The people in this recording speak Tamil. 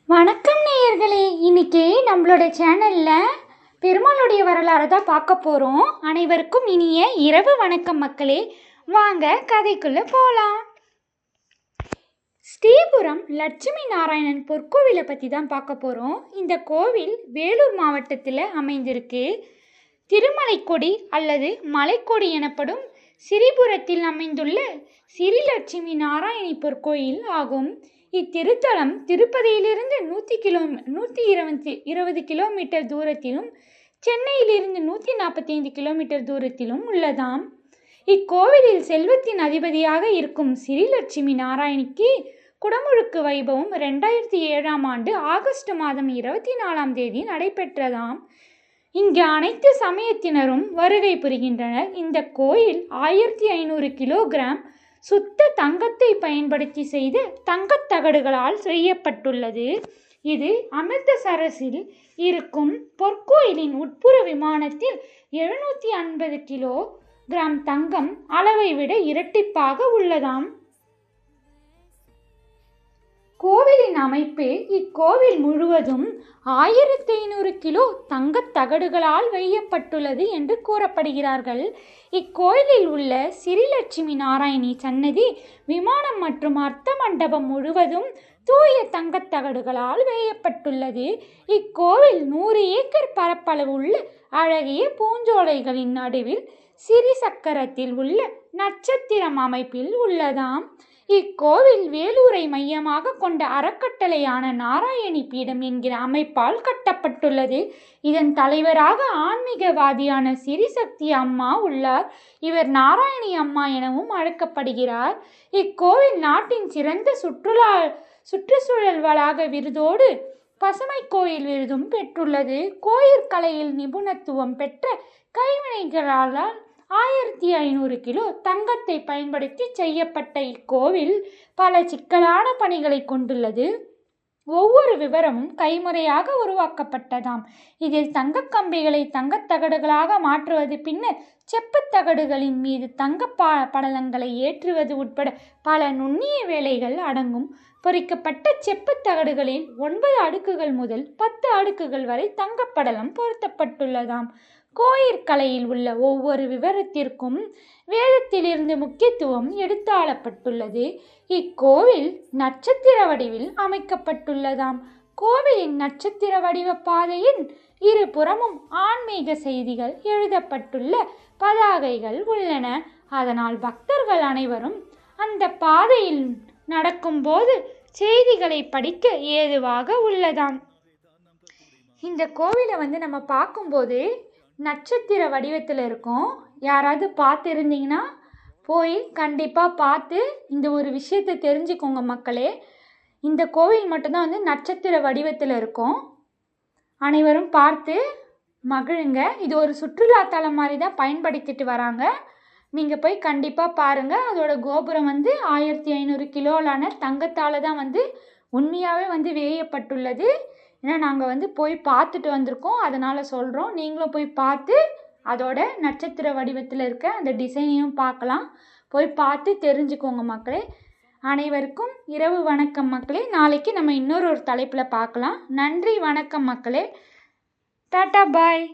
வணக்கம் நேயர்களே, இன்னைக்கு நம்மளோட சேனலில் பெருமாளுடைய வரலாறு தான் பார்க்க போகிறோம். அனைவருக்கும் இனிய இரவு வணக்கம் மக்களே. வாங்க கதைக்குள்ளே போகலாம். ஸ்ரீபுரம் லட்சுமி நாராயணன் பொற்கோவிலை பற்றி தான் பார்க்க போகிறோம். இந்த கோவில் வேலூர் மாவட்டத்தில் அமைந்திருக்கு. திருமலைக்கொடி அல்லது மலைக்கொடி எனப்படும் ஸ்ரீபுரத்தில் அமைந்துள்ள ஸ்ரீலட்சுமி நாராயணி பொற்கோயில் ஆகும். இத்திருத்தலம் திருப்பதியிலிருந்து 120 கிலோமீட்டர் தூரத்திலும் சென்னையிலிருந்து 145 கிலோமீட்டர் தூரத்திலும் உள்ளதாம். இக்கோவிலில் செல்வத்தின் அதிபதியாக இருக்கும் ஸ்ரீலட்சுமி நாராயணிக்கு குடமுழுக்கு வைபவம் 2007 ஆண்டு ஆகஸ்ட் மாதம் 24ஆம் தேதி நடைபெற்றதாம். இங்கு அனைத்து சமயத்தினரும் வருகை புரிகின்றனர். இந்த கோயில் 1500 கிலோகிராம் சுத்த தங்கத்தை பயன்படுத்தி செய்த தங்கத்தகடுகளால் செய்யப்பட்டுள்ளது. இது அமிர்தசரஸில் இருக்கும் பொற்கோயிலின் உட்புற விமானத்தில் 750 கிலோகிராம் தங்கம் அளவை விட இரட்டிப்பாக உள்ளதாம். கோவிலின் அமைப்பு இக்கோவில் முழுவதும் 1500 கிலோ தங்கத் தகடுகளால் வேயப்பட்டுள்ளது என்று கூறப்படுகிறார்கள். இக்கோயிலில் உள்ள ஸ்ரீலட்சுமி நாராயணி சன்னதி விமானம் மற்றும் அர்த்த மண்டபம் முழுவதும் தூய தங்கத் தகடுகளால் வேயப்பட்டுள்ளது. இக்கோவில் 100 ஏக்கர் பரப்பளவு உள்ள அழகிய பூஞ்சோலைகளின் நடுவில் சிறி சக்கரத்தில் உள்ள நட்சத்திரம் அமைப்பில் உள்ளதாம். இக்கோவில் வேலூரை மையமாக கொண்ட அறக்கட்டளையான நாராயணி பீடம் என்கிற அமைப்பால் கட்டப்பட்டுள்ளது. இதன் தலைவராக ஆன்மீகவாதியான சிறிசக்தி அம்மா உள்ளார். இவர் நாராயணி அம்மா எனவும் அழைக்கப்படுகிறார். இக்கோவில் நாட்டின் சிறந்த சுற்றுச்சூழல் வளாக விருதோடு பசுமை கோயில் விருதும் பெற்றுள்ளது. கோயில் கலையில் நிபுணத்துவம் பெற்ற கைவினைகளால் 1500 கிலோ தங்கத்தை பயன்படுத்தி செய்யப்பட்ட இக்கோவில் பல சிக்கலான பணிகளை கொண்டுள்ளது. ஒவ்வொரு விவரமும் கைமுறையாக உருவாக்கப்பட்டதாம். இதில் தங்கக் கம்பிகளை தங்கத்தகடுகளாக மாற்றுவது, பின்னர் செப்புத்தகடுகளின் மீது தங்க படலங்களை ஏற்றுவது உட்பட பல நுண்ணிய வேலைகள் அடங்கும். பொறிக்கப்பட்ட செப்புத்தகடுகளில் 9 அடுக்குகள் முதல் 10 அடுக்குகள் வரை தங்கப்படலம் பொருத்தப்பட்டுள்ளதாம். கோயிற்கலையில் உள்ள ஒவ்வொரு விவரத்திற்கும் வேதத்திலிருந்து முக்கியத்துவம் எடுத்தாளப்பட்டுள்ளது. இக்கோவில் நட்சத்திர வடிவில் அமைக்கப்பட்டுள்ளதாம். கோவிலின் நட்சத்திர வடிவ பாதையின் இருபுறமும் ஆன்மீக செய்திகள் எழுதப்பட்டுள்ள பதாகைகள் உள்ளன. அதனால் பக்தர்கள் அனைவரும் அந்த பாதையில் நடக்கும்போது செய்திகளை படிக்க ஏதுவாக உள்ளதாம். இந்த கோவிலை நம்ம பார்க்கும்போது நட்சத்திர வடிவத்தில் இருக்கும். யாராவது பார்த்து இருந்தீங்கன்னா போய் கண்டிப்பாக பார்த்து இந்த ஒரு விஷயத்தை தெரிஞ்சுக்கோங்க மக்களே. இந்த கோவில் மட்டும்தான் நட்சத்திர வடிவத்தில் இருக்கும். அனைவரும் பார்த்து மகிழுங்க. இது ஒரு சுற்றுலாத்தலம் மாதிரி தான் பயன்படுத்திட்டு வராங்க. நீங்கள் போய் கண்டிப்பாக பாருங்கள். அதோட கோபுரம் 1500 கிலோலான தங்கத்தால் தான் உண்மையாகவே வேயப்பட்டுள்ளது. ஏன்னா நாங்கள் போய் பார்த்துட்டு வந்திருக்கோம், அதனால் சொல்கிறோம். நீங்களும் போய் பார்த்து அதோட நட்சத்திர வடிவத்தில் இருக்க அந்த டிசைனையும் பார்க்கலாம். போய் பார்த்து தெரிஞ்சுக்கோங்க மக்களே. அனைவருக்கும் இரவு வணக்கம் மக்களே. நாளைக்கு நம்ம இன்னொரு தலைப்பில் பார்க்கலாம். நன்றி, வணக்கம் மக்களே. டாட்டா, பாய்.